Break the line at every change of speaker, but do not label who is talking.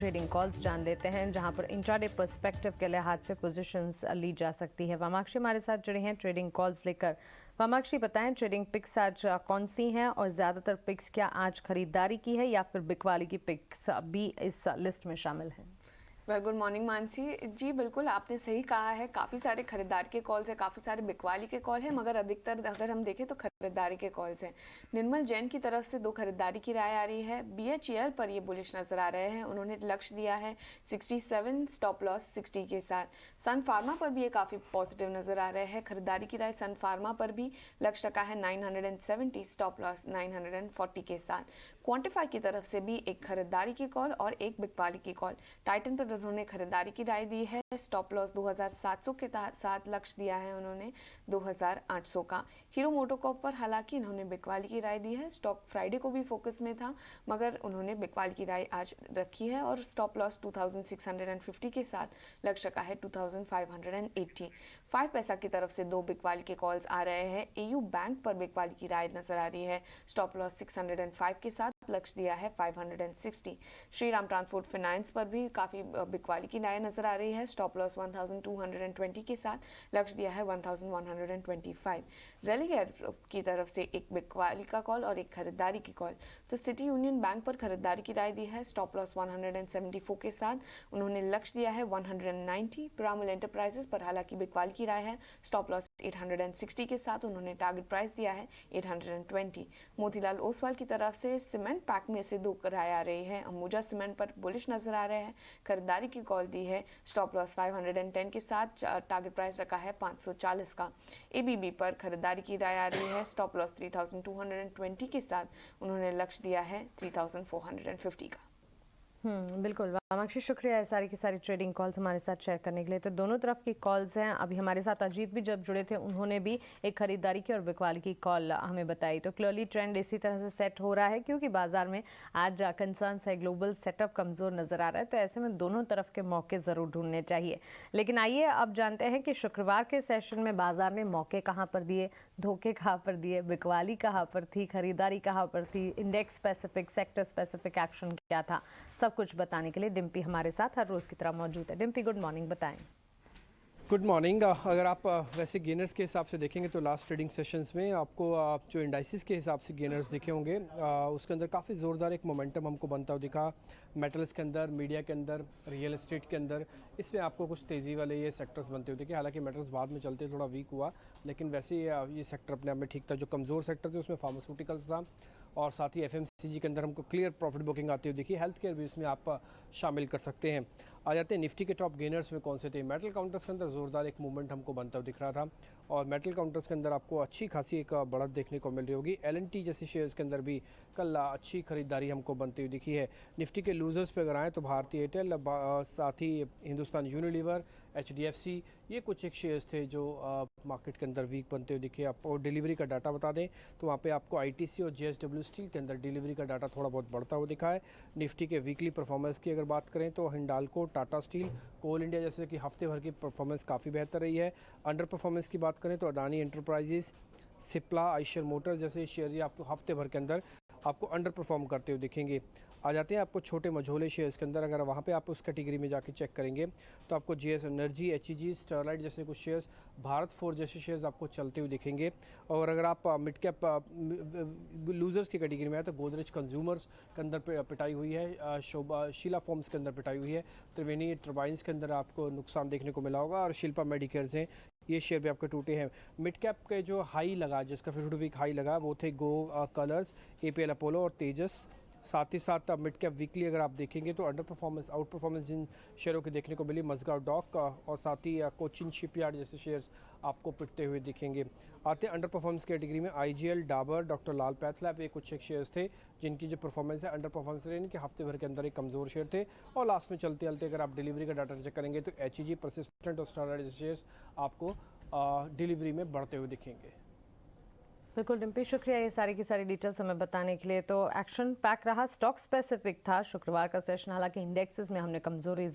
Trading calls जान लेते हैं, जहां पर इंट्राडे पर्सपेक्टिव के लिहाज से पोजीशंस ली जा सकती है। वामाक्षी हमारे साथ जुड़े हैं ट्रेडिंग कॉल्स लेकर। वामाक्षी, बताएं ट्रेडिंग पिक्स आज कौन सी हैं और ज़्यादातर पिक्स क्या आज खरीदारी की है या फिर बिकवाली की पिक्स भी इस लिस्ट में शामिल हैं?
गुड मॉर्निंग मानसी जी, बिल्कुल आपने सही कहा है। काफ़ी सारे खरीदार के कॉल्स हैं, काफ़ी सारे बिकवाली के कॉल हैं, मगर अधिकतर अगर हम देखें तो खरीदारी के कॉल्स हैं। निर्मल जैन की तरफ से 2 खरीदारी की राय आ रही है। BHEL पर ये बुलिश नजर आ रहे हैं, उन्होंने लक्ष्य दिया है 67, स्टॉप लॉस 60 के साथ। सन फार्मा पर भी ये काफ़ी पॉजिटिव नजर आ रहे हैं, खरीदारी की राय सन फार्मा पर भी लक्ष्य रखा है 970, स्टॉप लॉस 940 के साथ। क्वांटिफाई की तरफ से भी एक खरीदारी की कॉल और एक बिकवाली की कॉल। टाइटन पर उन्होंने खरीदारी की राय दी है, स्टॉप लॉस 2700 के साथ लक्ष्य दिया है उन्होंने 2800 का। हीरो मोटोकॉर्प पर हालांकि इन्होंने बिकवाली की राय दी है, स्टॉक फ्राइडे को भी फोकस में था मगर उन्होंने बिकवाली की राय आज रखी है और स्टॉप लॉस 2650 के साथ लक्ष्य का है 2580। 5 पैसा की तरफ से 2 बिकवाली के कॉल्स आ रहे हैं। AU बैंक पर बिकवाली की राय नजर आ रही है, स्टॉप लॉस 605 के साथ लक्ष्य दिया है 560। श्रीराम ट्रांसपोर्ट फाइनेंस पर भी काफ़ी बिकवाली की राय नजर आ रही है, स्टॉप लॉस 1220 के साथ लक्ष्य दिया है 1125। रेलिगेयर की तरफ से एक बिकवाली का कॉल और एक खरीदारी की कॉल। तो सिटी यूनियन बैंक पर खरीदारी की राय दी है, स्टॉप लॉस 174 के साथ उन्होंने लक्ष्य दिया है 190। पिरामल एंटरप्राइजेस पर हालांकि बिकवाली की राय है, स्टॉप लॉस 860 के साथ उन्होंने टारगेट प्राइस दिया है 820। मोतीलाल ओसवाल की तरफ से सीमेंट पैक में से 2 राय आ रही है, अंबुजा सीमेंट पर बुलिश नजर आ रहे हैं, खरीदारी की कॉल दी है, स्टॉप लॉस 510 के साथ टारगेट प्राइस रखा है 540 का। ABB पर खरीदारी की राय आ रही है, स्टॉप लॉस 3220 के साथ उन्होंने लक्ष्य दिया है 3450 का।
बिल्कुल वामाक्षी, शुक्रिया है सारी की सारी ट्रेडिंग कॉल्स हमारे साथ शेयर करने के लिए। तो दोनों तरफ की कॉल्स हैं। अभी हमारे साथ अजीत भी जब जुड़े थे, उन्होंने भी एक खरीदारी की और बिकवाली की कॉल हमें बताई। तो क्लियरली ट्रेंड इसी तरह से सेट हो रहा है क्योंकि बाजार में आज कंसर्न्स है, ग्लोबल सेटअप कमज़ोर नज़र आ रहा है। तो ऐसे में दोनों तरफ के मौके ज़रूर ढूंढने चाहिए। लेकिन आइए अब जानते हैं कि शुक्रवार के सेशन में बाजार ने मौके कहाँ पर दिए, धोखे कहाँ पर दिए, बिकवाली कहाँ पर थी, खरीदारी कहाँ पर थी, index specific, sector specific action क्या था, सब कुछ बताने के लिए डिम्पी हमारे साथ हर रोज़ की तरह मौजूद है। डिम्पी, गुड मॉर्निंग, बताएं।
Good morning. अगर आप वैसे गेनर्स के हिसाब से देखेंगे तो लास्ट ट्रेडिंग सेशंस में आपको जो इंडाइसिस के हिसाब से गेनर्स दिखे होंगे, उसके अंदर काफ़ी ज़ोरदार एक मोमेंटम हमको बनता हुआ दिखा। मेटल्स के अंदर, मीडिया के अंदर, रियल एस्टेट के अंदर, इसमें आपको कुछ तेज़ी वाले ये सेक्टर्स बनते हुए दिखे। हालांकि मेटल्स बाद में चलते थोड़ा वीक हुआ, लेकिन वैसे ये सेक्टर अपने आप में ठीक था। जो कमज़ोर सेक्टर थे उसमें फार्मास्यूटिकल्स था और साथ ही FMCG के अंदर हमको क्लियर प्रॉफिट बुकिंग आती हुई दिखी। हेल्थ केयर भी इसमें आप शामिल कर सकते हैं। आ जाते हैं निफ्टी के टॉप गेनर्स में कौन से थे। मेटल काउंटर्स के अंदर ज़ोरदार एक मूवमेंट हमको बनता हुआ दिख रहा था और मेटल काउंटर्स के अंदर आपको अच्छी खासी एक बढ़त देखने को मिल रही होगी। L&T जैसे शेयर्स के अंदर भी कल अच्छी खरीदारी हमको बनती हुई दिखी है। निफ्टी के लूजर्स पे अगर आएँ तो भारतीय एयरटेल, साथ ही हिंदुस्तान यूनिलीवर, HDFC, ये कुछ एक शेयर्स थे जो मार्केट के अंदर वीक बनते हुए दिखे। आपको डिलीवरी का डाटा बता दें तो वहाँ पे आपको ITC और JSW स्टील के अंदर डिलीवरी का डाटा थोड़ा बहुत बढ़ता हुआ दिखा है। निफ्टी के वीकली परफॉर्मेंस की अगर बात करें तो हिंडाल्को, टाटा स्टील, कोल इंडिया जैसे कि हफ्ते भर की परफॉर्मेंस काफ़ी बेहतर रही है। अंडर परफॉर्मेंस की बात करें तो अदानी एंटरप्राइजेस, सिप्ला, आइशर मोटर्स जैसे शेयर आपको हफ्ते भर के अंदर आपको अंडर परफॉर्म करते हुए दिखेंगे। आ जाते हैं आपको छोटे मझोले शेयर्स के अंदर, अगर वहाँ पे आप उस कैटेगरी में जाके चेक करेंगे तो आपको JS एनर्जी, HEG, स्टरलाइट जैसे कुछ शेयर्स, भारत फोर्ज जैसे शेयर्स आपको चलते हुए दिखेंगे। और अगर आप मिड कैप लूजर्स की कैटेगरी में आए तो गोदरेज कंज्यूमर्स के अंदर पिटाई हुई है, शीला फॉर्म्स के अंदर पिटाई हुई है, त्रिवेणी टर्बाइंस के अंदर आपको नुकसान देखने को मिला होगा और शिल्पा मेडिकेयर्स हैं, ये शेयर भी आपके टूटे हैं। मिड कैप के जो हाई लगा, जिसका 52 वीक हाई लगा, वो थे गो कलर्स, APL अपोलो और तेजस। साथ ही साथ मिड कैप वीकली अगर आप देखेंगे तो अंडर परफॉर्मेंस, आउट परफॉर्मेंस जिन शेयरों के देखने को मिली, मजगांव डॉक और साथ ही कोचिन शिपयार्ड जैसे शेयर्स आपको पिटते हुए दिखेंगे। आते हैं अंडर परफॉर्मेंस कैटेगरी में IGL, डाबर, डॉक्टर लाल पैथलैब, ये कुछ एक शेयर्स थे जिनकी जो परफॉर्मेंस है अंडर परफॉर्मेंस रही, इनके हफ्ते भर के अंदर एक कमज़ोर शेयर थे। और लास्ट में चलते चलते अगर आप डिलीवरी का डाटा चेक करेंगे तो HEG, परसिस्टेंट और स्टरलाइट जैसे शेयर्स आपको डिलीवरी में बढ़ते हुए दिखेंगे।
बिल्कुल डिम्पी, शुक्रिया ये सारी की सारी डिटेल्स हमें बताने के लिए। तो एक्शन पैक रहा, स्टॉक स्पेसिफिक था शुक्रवार का सेशन। हालांकि इंडेक्सेस में हमने कमजोरी